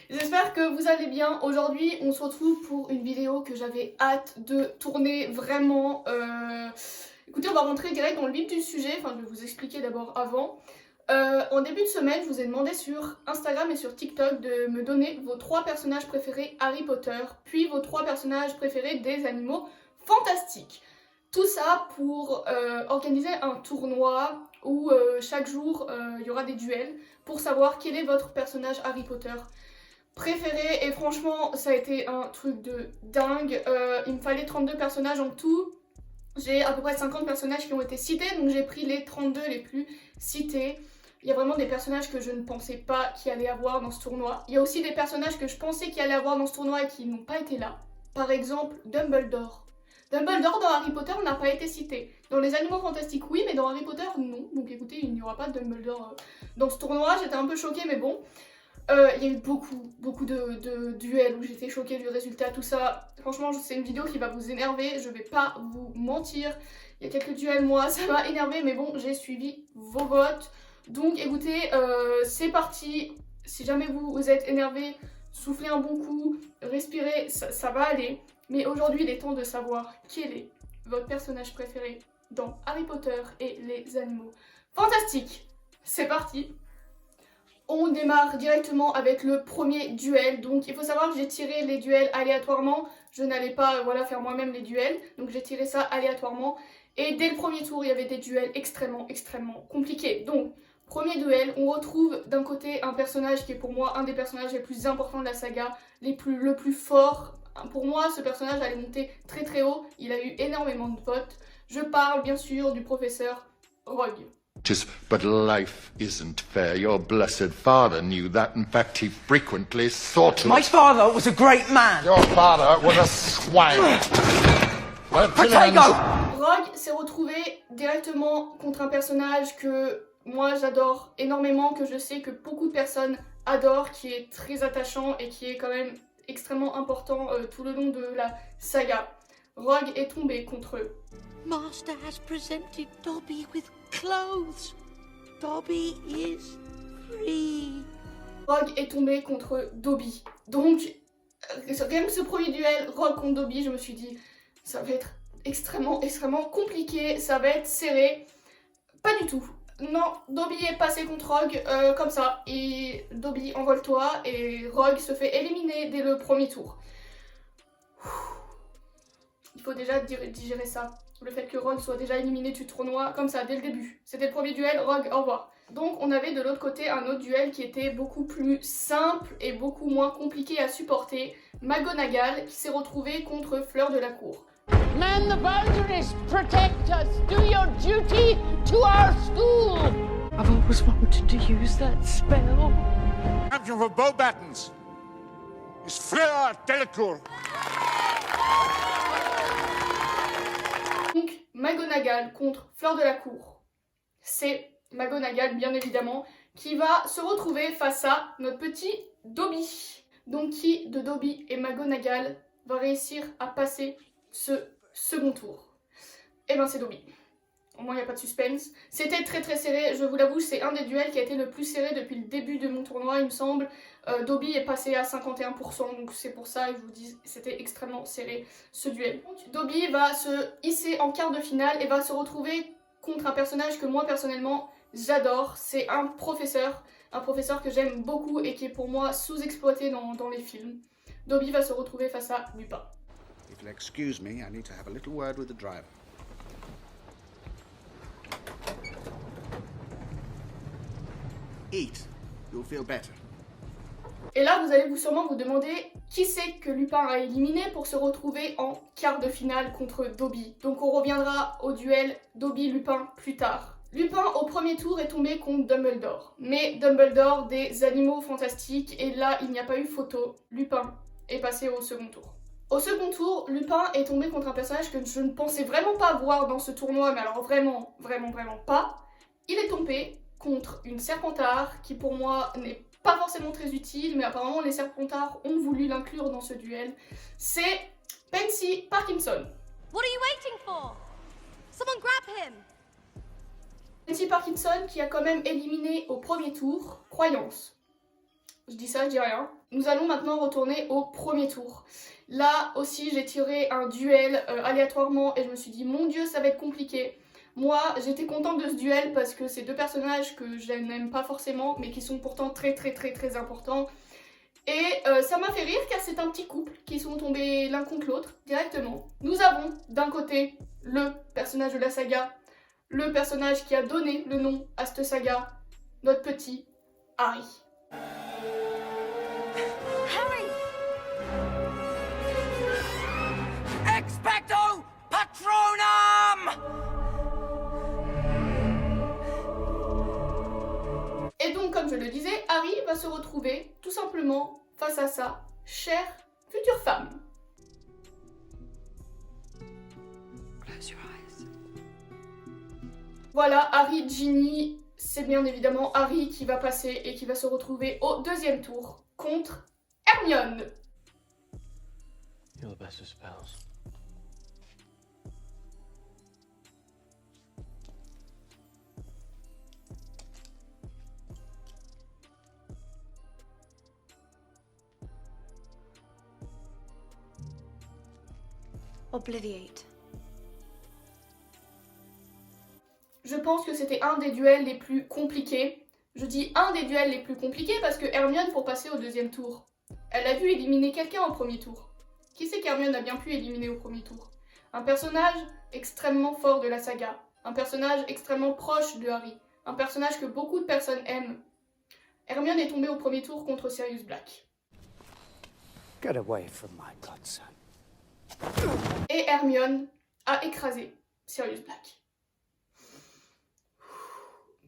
J'espère que vous allez bien. Aujourd'hui, on se retrouve pour une vidéo que j'avais hâte de tourner vraiment. Écoutez, on va rentrer direct dans le vif du sujet. Enfin, je vais vous expliquer d'abord avant. En début de semaine, je vous ai demandé sur Instagram et sur TikTok de me donner vos 3 personnages préférés Harry Potter, puis vos 3 personnages préférés des animaux fantastiques. Tout ça pour organiser un tournoi où chaque jour il y aura des duels pour savoir quel est votre personnage Harry Potter préféré. Et franchement, ça a été un truc de dingue. Il me fallait 32 personnages en tout. J'ai à peu près 50 personnages qui ont été cités, donc j'ai pris les 32 les plus cités. Il y a vraiment des personnages que je ne pensais pas qu'il allait avoir dans ce tournoi. Il y a aussi des personnages que je pensais qu'il allait avoir dans ce tournoi et qui n'ont pas été là. Par exemple, Dumbledore. Dumbledore dans Harry Potter n'a pas été cité. Dans les animaux fantastiques, oui, mais dans Harry Potter, non. Donc écoutez, il n'y aura pas de Dumbledore dans ce tournoi. J'étais un peu choquée, mais bon. Il y a eu beaucoup de duels où j'étais choquée du résultat, tout ça. Franchement, c'est une vidéo qui va vous énerver, je vais pas vous mentir. Il y a quelques duels, moi, ça m'a énervé, mais bon, j'ai suivi vos votes. Donc écoutez, c'est parti. Si jamais vous êtes énervé, soufflez un bon coup, respirez, ça va aller. Mais aujourd'hui, il est temps de savoir quel est votre personnage préféré dans Harry Potter et les animaux fantastiques. C'est parti. On démarre directement avec le premier duel. Donc il faut savoir que j'ai tiré les duels aléatoirement. Je n'allais pas faire moi-même les duels. Donc j'ai tiré ça aléatoirement. Et dès le premier tour, il y avait des duels extrêmement compliqués. Donc, premier duel, on retrouve d'un côté un personnage qui est pour moi un des personnages les plus importants de la saga, le plus fort. Pour moi, ce personnage allait monter très haut. Il a eu énormément de votes. Je parle bien sûr du professeur Rogue. But life isn't fair. Your blessed father knew that. In fact, he frequently thought it. My father was a great man. Your father was a swine. Potato! Rogue s'est retrouvé directement contre un personnage que moi j'adore énormément, que je sais que beaucoup de personnes adorent, qui est très attachant et qui est quand même extrêmement important tout le long de la saga. Rogue est tombé contre eux. Master has presented Dobby with clothes. Dobby is free. Rogue est tombé contre Dobby. Donc, rien que ce premier duel, Rogue contre Dobby, je me suis dit, ça va être extrêmement compliqué, ça va être serré. Pas du tout. Non, Dobby est passé contre Rogue comme ça. Et Dobby, envole-toi, et Rogue se fait éliminer dès le premier tour. Il faut déjà digérer ça. Le fait que Rogue soit déjà éliminé du tournoi comme ça dès le début. C'était le premier duel, Rogue, au revoir. Donc on avait de l'autre côté un autre duel qui était beaucoup plus simple et beaucoup moins compliqué à supporter. McGonagall qui s'est retrouvée contre Fleur de la Cour. Man the boundaries, protect us, do your duty to our school. I've always wanted to use that spell. Champion for Beauxbatons is Fleur Delacour. Donc McGonagall contre Fleur de la Cour. C'est McGonagall bien évidemment qui va se retrouver face à notre petit Dobby. Donc qui de Dobby et McGonagall va réussir à passer ce second tour? Eh ben c'est Dobby. Au moins il n'y a pas de suspense. C'était très serré, je vous l'avoue, c'est un des duels qui a été le plus serré depuis le début de mon tournoi, il me semble. Dobby est passé à 51%, donc c'est pour ça que je vous dis, c'était extrêmement serré ce duel. Dobby va se hisser en quart de finale et va se retrouver contre un personnage que moi personnellement j'adore. C'est un professeur que j'aime beaucoup et qui est pour moi sous-exploité dans les films. Dobby va se retrouver face à Lupin. If you'll excuse me, I need to have a little word with the driver. Eat. You'll feel better. Et là, vous allez sûrement vous demander qui c'est que Lupin a éliminé pour se retrouver en quart de finale contre Dobby. Donc on reviendra au duel Dobby-Lupin plus tard. Lupin, au premier tour, est tombé contre Dumbledore. Mais Dumbledore des animaux fantastiques, et là, il n'y a pas eu photo. Lupin est passé au second tour. Au second tour, Lupin est tombé contre un personnage que je ne pensais vraiment pas voir dans ce tournoi, mais alors vraiment pas. Il est tombé contre une Serpentard qui pour moi n'est pas forcément très utile, mais apparemment les Serpentards ont voulu l'inclure dans ce duel. C'est Pansy Parkinson. What are you waiting for? Someone grab him! Pansy Parkinson qui a quand même éliminé au premier tour Croyance. Je dis ça, je dis rien. Nous allons maintenant retourner au premier tour. Là aussi, j'ai tiré un duel aléatoirement et je me suis dit, mon Dieu, ça va être compliqué. Moi, j'étais contente de ce duel parce que c'est deux personnages que je n'aime pas forcément, mais qui sont pourtant très importants. Et ça m'a fait rire car c'est un petit couple qui sont tombés l'un contre l'autre directement. Nous avons d'un côté le personnage de la saga, le personnage qui a donné le nom à cette saga, notre petit Harry. Harry! Expecto Patronum! Et donc, comme je le disais, Harry va se retrouver tout simplement face à sa chère future femme. Close your eyes. Voilà, Harry, Ginny, c'est bien évidemment Harry qui va passer et qui va se retrouver au deuxième tour contre Hermione. You're the best of spells. Obliviate. Je pense que c'était un des duels les plus compliqués. Je dis un des duels les plus compliqués parce que Hermione, pour passer au deuxième tour, elle a dû éliminer quelqu'un au premier tour. Qui c'est qu'Hermione a bien pu éliminer au premier tour? Un personnage extrêmement fort de la saga, un personnage extrêmement proche de Harry, un personnage que beaucoup de personnes aiment. Hermione est tombée au premier tour contre Sirius Black. Get away from my godson. Et Hermione a écrasé Sirius Black.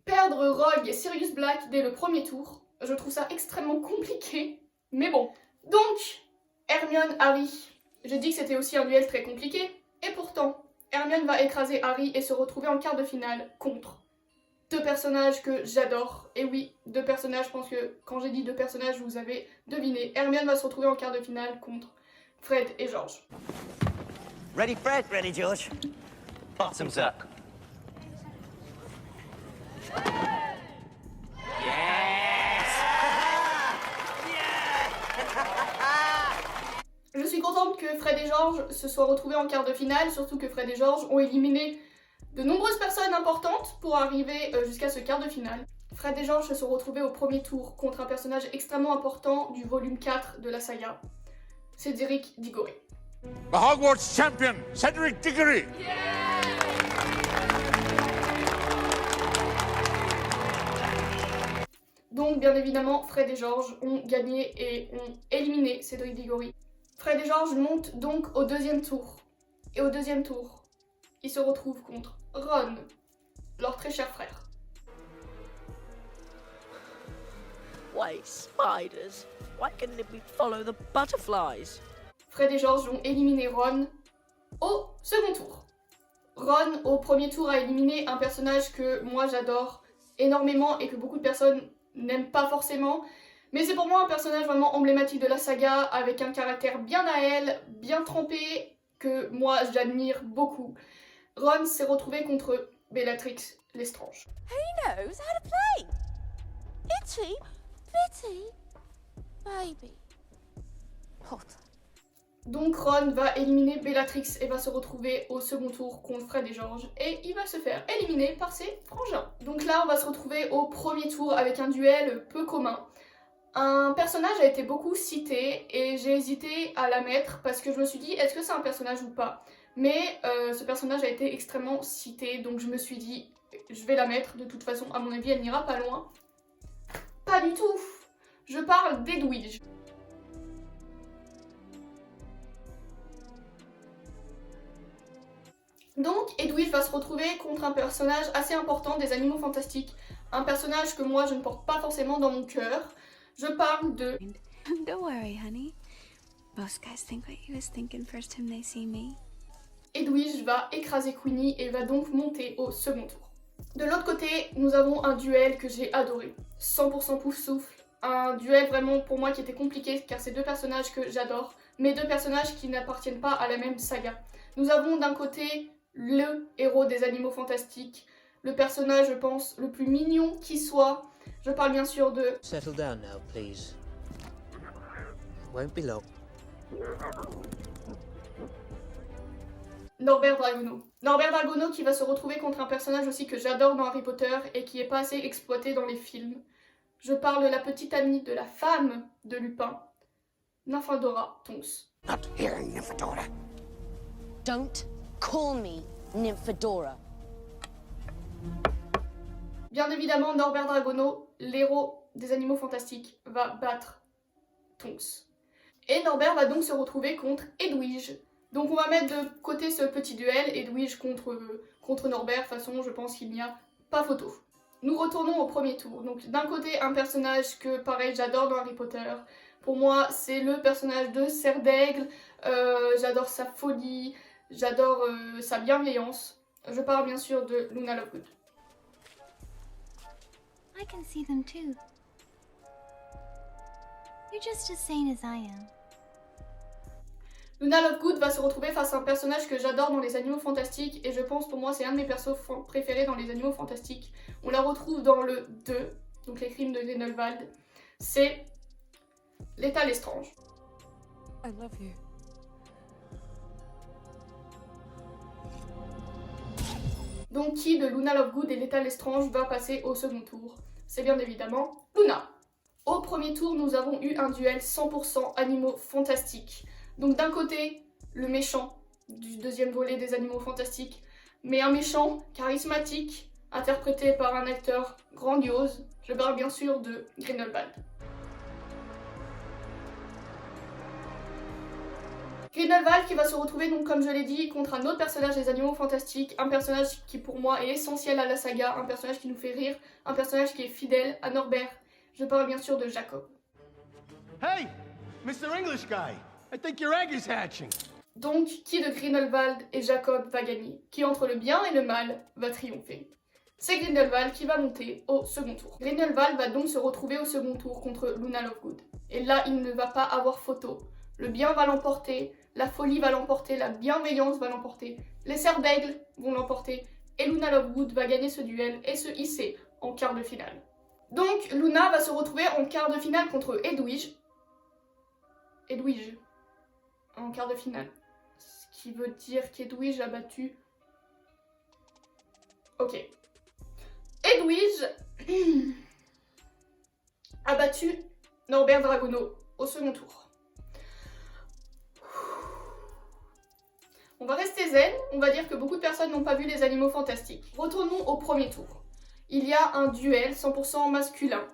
Perdre Rogue et Sirius Black dès le premier tour, je trouve ça extrêmement compliqué, mais bon. Donc, Hermione, Harry, j'ai dit que c'était aussi un duel très compliqué, et pourtant, Hermione va écraser Harry et se retrouver en quart de finale contre deux personnages que j'adore. Et oui, deux personnages, je pense que quand j'ai dit deux personnages, vous avez deviné. Hermione va se retrouver en quart de finale contre Fred et George. Ready, Fred? Ready, George. Bottoms up. Je suis contente que Fred et George se soient retrouvés en quart de finale, surtout que Fred et George ont éliminé de nombreuses personnes importantes pour arriver jusqu'à ce quart de finale. Fred et George se sont retrouvés au premier tour contre un personnage extrêmement important du volume 4 de la saga. C'est Cédric Diggory. The Hogwarts champion, Cedric Diggory. Donc, bien évidemment, Fred et George ont gagné et ont éliminé Cédric Diggory. Fred et George montent donc au deuxième tour. Et au deuxième tour, ils se retrouvent contre Ron, leur très cher frère. Why spiders? Why couldn't we follow the butterflies? Fred et George ont éliminé Ron au second tour. Ron, au premier tour, a éliminé un personnage que moi j'adore énormément et que beaucoup de personnes n'aiment pas forcément. Mais c'est pour moi un personnage vraiment emblématique de la saga, avec un caractère bien à elle, bien trempé, que moi j'admire beaucoup. Ron s'est retrouvé contre Bellatrix Lestrange. Who knows how to play? Itchy, bitty, baby. Potter. Donc Ron va éliminer Bellatrix et va se retrouver au second tour contre Fred et George. Et il va se faire éliminer par ses frangins. Donc là on va se retrouver au premier tour avec un duel peu commun. Un personnage a été beaucoup cité et j'ai hésité à la mettre parce que je me suis dit est-ce que c'est un personnage ou pas. Mais ce personnage a été extrêmement cité donc je me suis dit je vais la mettre. De toute façon à mon avis elle n'ira pas loin. Pas du tout. Je parle d'Edwidge. Donc Edwidge va se retrouver contre un personnage assez important des Animaux Fantastiques. Un personnage que moi je ne porte pas forcément dans mon cœur. Je parle de... Don't worry, honey. Most guys think what you was thinking first time they see me. Edwidge va écraser Queenie et va donc monter au second tour. De l'autre côté, nous avons un duel que j'ai adoré. 100% pouf souffle. Un duel vraiment pour moi qui était compliqué car c'est deux personnages que j'adore. Mais deux personnages qui n'appartiennent pas à la même saga. Nous avons d'un côté le héros des Animaux Fantastiques. Le personnage, je pense, le plus mignon qui soit. Je parle bien sûr de... Settle down now, please. Won't be long. Norbert Dragono. Norbert Dragono qui va se retrouver contre un personnage aussi que j'adore dans Harry Potter et qui est pas assez exploité dans les films. Je parle de la petite amie de la femme de Lupin, Nymphadora Tonks. Not here, Nymphadora. Don't call me Nymphadora. Bien évidemment, Norbert Dragono, l'héros des Animaux Fantastiques, va battre Tonks. Et Norbert va donc se retrouver contre Edwige. Donc on va mettre de côté ce petit duel, Edwige contre Norbert, de toute façon je pense qu'il n'y a pas photo. Nous retournons au premier tour. Donc d'un côté un personnage que pareil j'adore dans Harry Potter. Pour moi c'est le personnage de Serre d'Aigle, j'adore sa folie, j'adore sa bienveillance. Je parle bien sûr de Luna Lovegood. I can see them too. You're just as sane as I am. Luna Lovegood va se retrouver face à un personnage que j'adore dans les Animaux Fantastiques et je pense pour moi c'est un de mes persos préférés dans les Animaux Fantastiques. On la retrouve dans le 2, donc les crimes de Grindelwald. C'est L'état Lestrange. I love you. Donc qui de Luna Lovegood et L'état Lestrange va passer au second tour? C'est bien évidemment Luna. Au premier tour nous avons eu un duel 100% Animaux Fantastiques. Donc d'un côté, le méchant du deuxième volet des Animaux Fantastiques, mais un méchant charismatique, interprété par un acteur grandiose. Je parle bien sûr de Grindelwald. Grindelwald qui va se retrouver donc comme je l'ai dit contre un autre personnage des Animaux Fantastiques, un personnage qui pour moi est essentiel à la saga, un personnage qui nous fait rire, un personnage qui est fidèle à Norbert. Je parle bien sûr de Jacob. Hey, Mr. English guy. I think your egg is hatching. Donc, qui de Grindelwald et Jacob va gagner? Qui entre le bien et le mal va triompher? C'est Grindelwald qui va monter au second tour. Grindelwald va donc se retrouver au second tour contre Luna Lovegood. Et là, il ne va pas avoir photo. Le bien va l'emporter, la folie va l'emporter, la bienveillance va l'emporter, les serres d'aigle vont l'emporter, et Luna Lovegood va gagner ce duel et se hisser en quart de finale. Donc, Luna va se retrouver en quart de finale contre Edwige. En quart de finale. Ce qui veut dire qu'Edwige a battu... Ok. Edwige a battu Norbert Dragono au second tour. On va rester zen, on va dire que beaucoup de personnes n'ont pas vu les Animaux Fantastiques. Retournons au premier tour. Il y a un duel 100% masculin.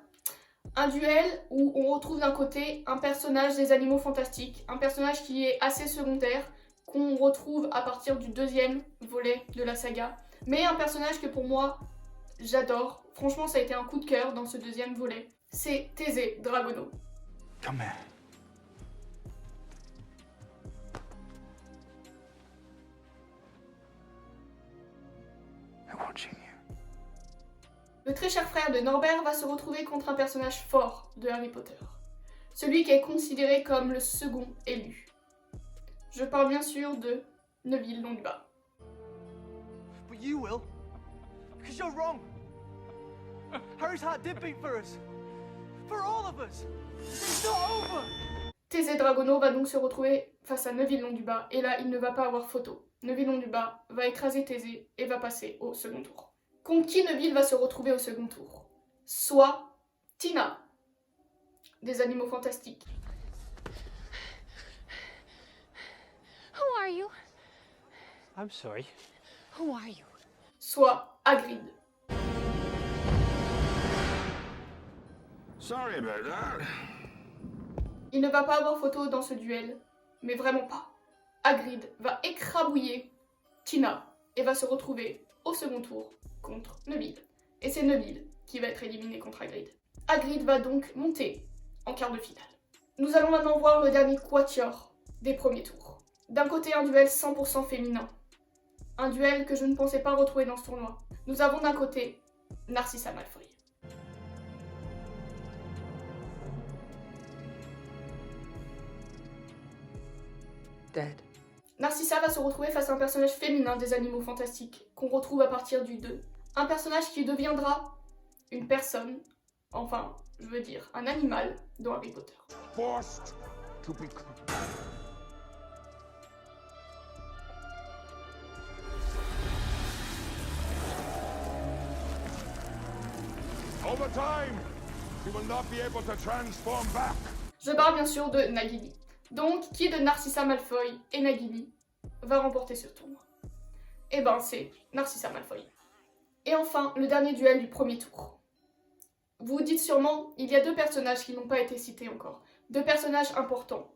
Un duel où on retrouve d'un côté un personnage des Animaux Fantastiques, un personnage qui est assez secondaire, qu'on retrouve à partir du deuxième volet de la saga, mais un personnage que pour moi, j'adore. Franchement, ça a été un coup de cœur dans ce deuxième volet. C'est Thésée Dragono. Come here. I'm watching you. Le très cher frère de Norbert va se retrouver contre un personnage fort de Harry Potter. Celui qui est considéré comme le second élu. Je parle bien sûr de Neville Longbottom. But you will. Because you're wrong. Harry's heart did beat for us. For all of us. It's not over. Thésée Dragono va donc se retrouver face à Neville Longbottom et là il ne va pas avoir photo. Neville Longbottom va écraser Thésée et va passer au second tour. Contre qui Neville va se retrouver au second tour? Soit Tina, des Animaux Fantastiques. Who are you? I'm sorry. Who are you? Soit Hagrid. Sorry about that. Il ne va pas avoir photo dans ce duel, mais vraiment pas. Hagrid va écrabouiller Tina et va se retrouver au second tour contre Neville. Et c'est Neville qui va être éliminé contre Hagrid. Hagrid va donc monter en quart de finale. Nous allons maintenant voir le dernier quatuor des premiers tours. D'un côté, un duel 100% féminin. Un duel que je ne pensais pas retrouver dans ce tournoi. Nous avons d'un côté Narcissa Malfoy. Dead. Narcissa va se retrouver face à un personnage féminin des Animaux Fantastiques, qu'on retrouve à partir du 2. Un personnage qui deviendra une personne, enfin, je veux dire, un animal dans Harry Potter. Forced to be Over time, she will not be able to transform back. Je parle bien sûr de Nagini. Donc, qui de Narcissa Malfoy et Nagini va remporter ce tournoi? Eh ben, c'est Narcissa Malfoy. Et enfin, le dernier duel du premier tour. Vous vous dites sûrement, il y a deux personnages qui n'ont pas été cités encore. Deux personnages importants.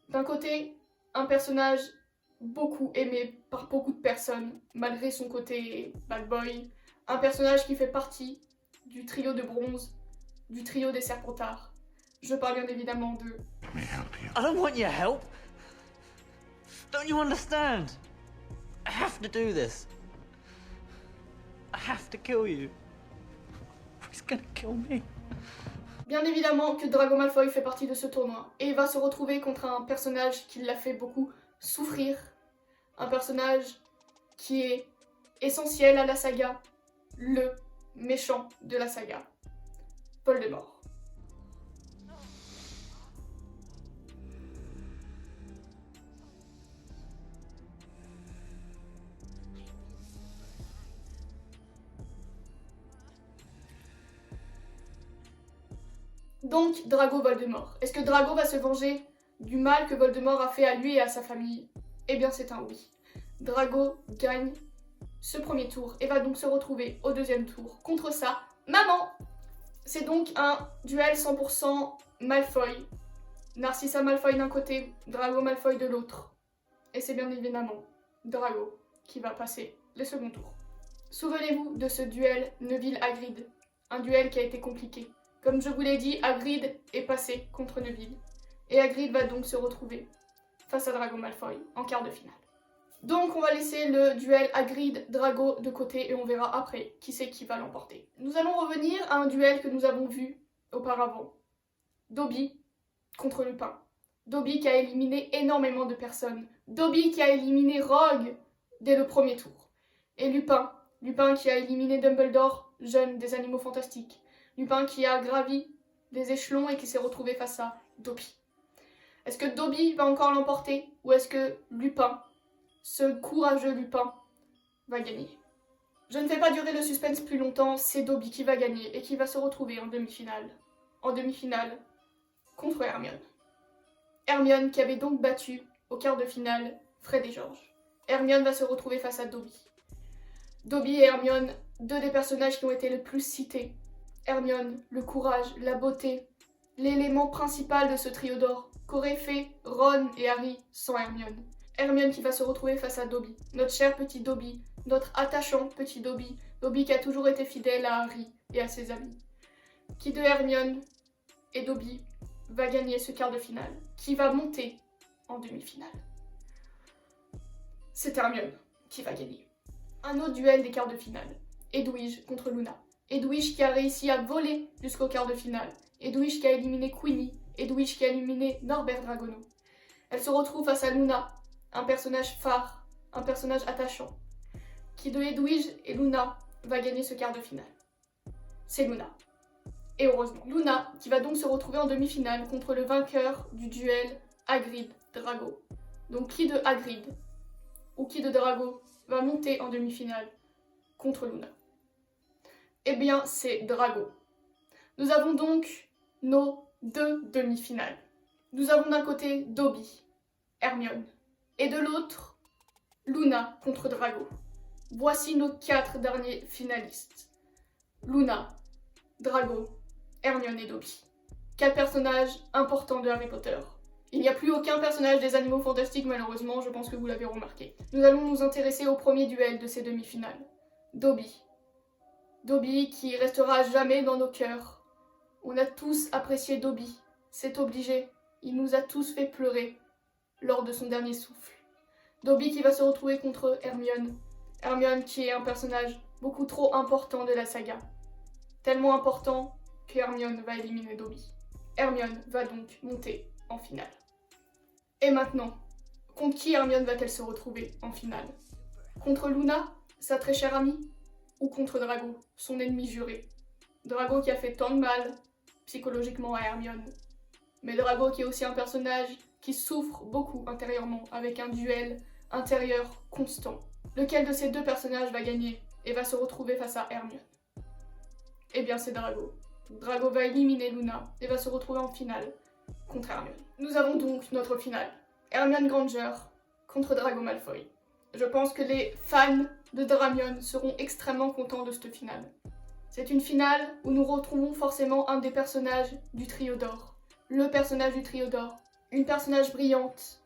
D'un côté, un personnage beaucoup aimé par beaucoup de personnes, malgré son côté bad boy. Un personnage qui fait partie du trio de bronze, du trio des Serpentards. Je parle bien évidemment de... Let me help you. I don't want your help. Don't you understand? I have to do this. I have to kill you. He's gonna kill me. Bien évidemment que Drago Malfoy fait partie de ce tournoi et il va se retrouver contre un personnage qui l'a fait beaucoup souffrir, un personnage qui est essentiel à la saga, le méchant de la saga, Voldemort. Donc, Drago Voldemort. Est-ce que Drago va se venger du mal que Voldemort a fait à lui et à sa famille? Eh bien, c'est un oui. Drago gagne ce premier tour et va donc se retrouver au deuxième tour contre sa maman. C'est donc un duel 100% Malfoy. Narcissa Malfoy d'un côté, Drago Malfoy de l'autre. Et c'est bien évidemment Drago qui va passer le second tour. Souvenez-vous de ce duel Neville-Hagrid. Un duel qui a été compliqué. Comme je vous l'ai dit, Hagrid est passé contre Neville. Et Hagrid va donc se retrouver face à Drago Malfoy en quart de finale. Donc on va laisser le duel Hagrid-Drago de côté et on verra après qui c'est qui va l'emporter. Nous allons revenir à un duel que nous avons vu auparavant. Dobby contre Lupin. Dobby qui a éliminé énormément de personnes. Dobby qui a éliminé Rogue dès le premier tour. Et Lupin qui a éliminé Dumbledore, jeune des Animaux Fantastiques. Lupin qui a gravi des échelons et qui s'est retrouvé face à Dobby. Est-ce que Dobby va encore l'emporter ou est-ce que Lupin, ce courageux Lupin, va gagner? Je ne fais pas durer le suspense plus longtemps, c'est Dobby qui va gagner et qui va se retrouver en demi-finale. En demi-finale contre Hermione. Hermione qui avait donc battu au quart de finale Fred et George. Hermione va se retrouver face à Dobby. Dobby et Hermione, deux des personnages qui ont été le plus cités. Hermione, le courage, la beauté, l'élément principal de ce trio d'or qu'auraient fait Ron et Harry sans Hermione. Hermione qui va se retrouver face à Dobby, notre cher petit Dobby, notre attachant petit Dobby, Dobby qui a toujours été fidèle à Harry et à ses amis. Qui de Hermione et Dobby va gagner ce quart de finale? Qui va monter en demi-finale? C'est Hermione qui va gagner. Un autre duel des quarts de finale, Edwige contre Luna. Edwige qui a réussi à voler jusqu'au quart de finale. Edwige qui a éliminé Queenie. Edwige qui a éliminé Norbert Dragono. Elle se retrouve face à Luna, un personnage phare, un personnage attachant. Qui de Edwige et Luna va gagner ce quart de finale? C'est Luna. Et heureusement. Luna qui va donc se retrouver en demi-finale contre le vainqueur du duel Hagrid-Drago. Donc qui de Hagrid ou qui de Drago va monter en demi-finale contre Luna? Eh bien, c'est Drago. Nous avons donc nos deux demi-finales. Nous avons d'un côté Dobby, Hermione, et de l'autre, Luna contre Drago. Voici nos 4 derniers finalistes. Luna, Drago, Hermione et Dobby. 4 personnages importants de Harry Potter. Il n'y a plus aucun personnage des Animaux Fantastiques malheureusement, je pense que vous l'avez remarqué. Nous allons nous intéresser au premier duel de ces demi-finales. Dobby. Dobby qui restera à jamais dans nos cœurs. On a tous apprécié Dobby, c'est obligé. Il nous a tous fait pleurer lors de son dernier souffle. Dobby qui va se retrouver contre Hermione. Hermione qui est un personnage beaucoup trop important de la saga. Tellement important que Hermione va éliminer Dobby. Hermione va donc monter en finale. Et maintenant, contre qui Hermione va-t-elle se retrouver en finale? Contre Luna, sa très chère amie? Ou contre Drago, son ennemi juré? Drago qui a fait tant de mal psychologiquement à Hermione Mais Drago qui est aussi un personnage qui souffre beaucoup intérieurement, avec un duel intérieur constant. Lequel de ces deux personnages va gagner et va se retrouver face à Hermione? Eh bien c'est Drago. Drago va éliminer Luna et va se retrouver en finale contre Hermione. Nous avons donc notre finale. Hermione Granger contre Drago Malfoy. Je pense que les fans de Dramione seront extrêmement contents de cette finale. C'est une finale où nous retrouvons forcément un des personnages du trio d'or. Le personnage du trio d'or. Une personnage brillante,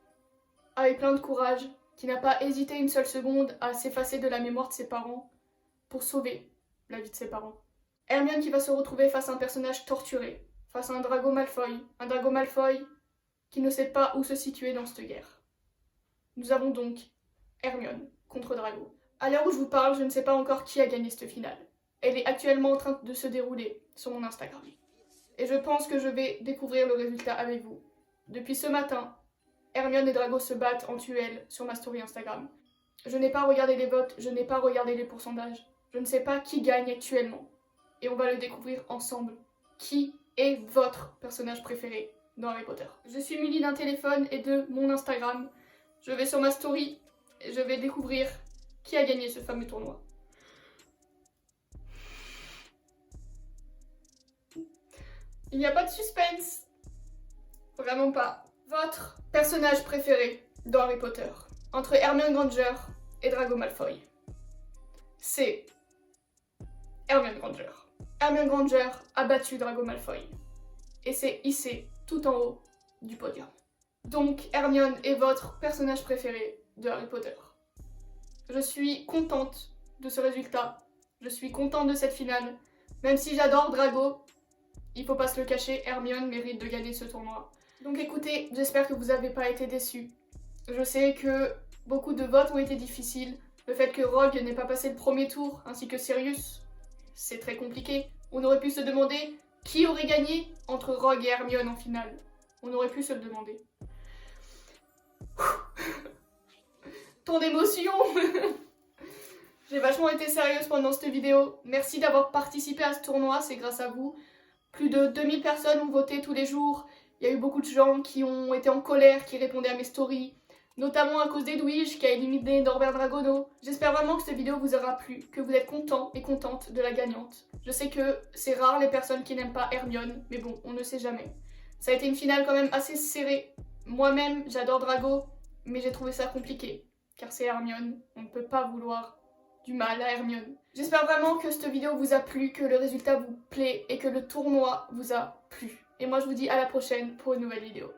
avec plein de courage, qui n'a pas hésité une seule seconde à s'effacer de la mémoire de ses parents pour sauver la vie de ses parents. Hermione qui va se retrouver face à un personnage torturé, face à un Drago Malfoy qui ne sait pas où se situer dans cette guerre. Nous avons donc Hermione contre Drago. À l'heure où je vous parle, je ne sais pas encore qui a gagné cette finale. Elle est actuellement en train de se dérouler sur mon Instagram. Et je pense que je vais découvrir le résultat avec vous. Depuis ce matin, Hermione et Drago se battent en duel sur ma story Instagram. Je n'ai pas regardé les votes, je n'ai pas regardé les pourcentages. Je ne sais pas qui gagne actuellement. Et on va le découvrir ensemble. Qui est votre personnage préféré dans Harry Potter? Je suis munie d'un téléphone et de mon Instagram. Je vais sur ma story et je vais découvrir qui a gagné ce fameux tournoi. Il n'y a pas de suspense. Vraiment pas. Votre personnage préféré dans Harry Potter, entre Hermione Granger et Drago Malfoy. C'est Hermione Granger. Hermione Granger a battu Drago Malfoy. Et c'est hissé tout en haut du podium. Donc Hermione est votre personnage préféré de Harry Potter. Je suis contente de ce résultat. Je suis contente de cette finale. Même si j'adore Drago, il faut pas se le cacher, Hermione mérite de gagner ce tournoi. Donc écoutez, j'espère que vous n'avez pas été déçus. Je sais que beaucoup de votes ont été difficiles. Le fait que Rogue n'ait pas passé le premier tour, ainsi que Sirius, c'est très compliqué. On aurait pu se demander qui aurait gagné entre Rogue et Hermione en finale. On aurait pu se le demander. Tant d'émotions. J'ai vachement été sérieuse pendant cette vidéo. Merci d'avoir participé à ce tournoi, c'est grâce à vous. Plus de 2000 personnes ont voté tous les jours. Il y a eu beaucoup de gens qui ont été en colère, qui répondaient à mes stories. Notamment à cause d'Edwige qui a éliminé Norbert Dragono. J'espère vraiment que cette vidéo vous aura plu, que vous êtes contents et contentes de la gagnante. Je sais que c'est rare les personnes qui n'aiment pas Hermione, mais bon, on ne sait jamais. Ça a été une finale quand même assez serrée. Moi-même, j'adore Drago, mais j'ai trouvé ça compliqué. Car c'est Hermione, on ne peut pas vouloir du mal à Hermione. J'espère vraiment que cette vidéo vous a plu, que le résultat vous plaît et que le tournoi vous a plu. Et moi je vous dis à la prochaine pour une nouvelle vidéo.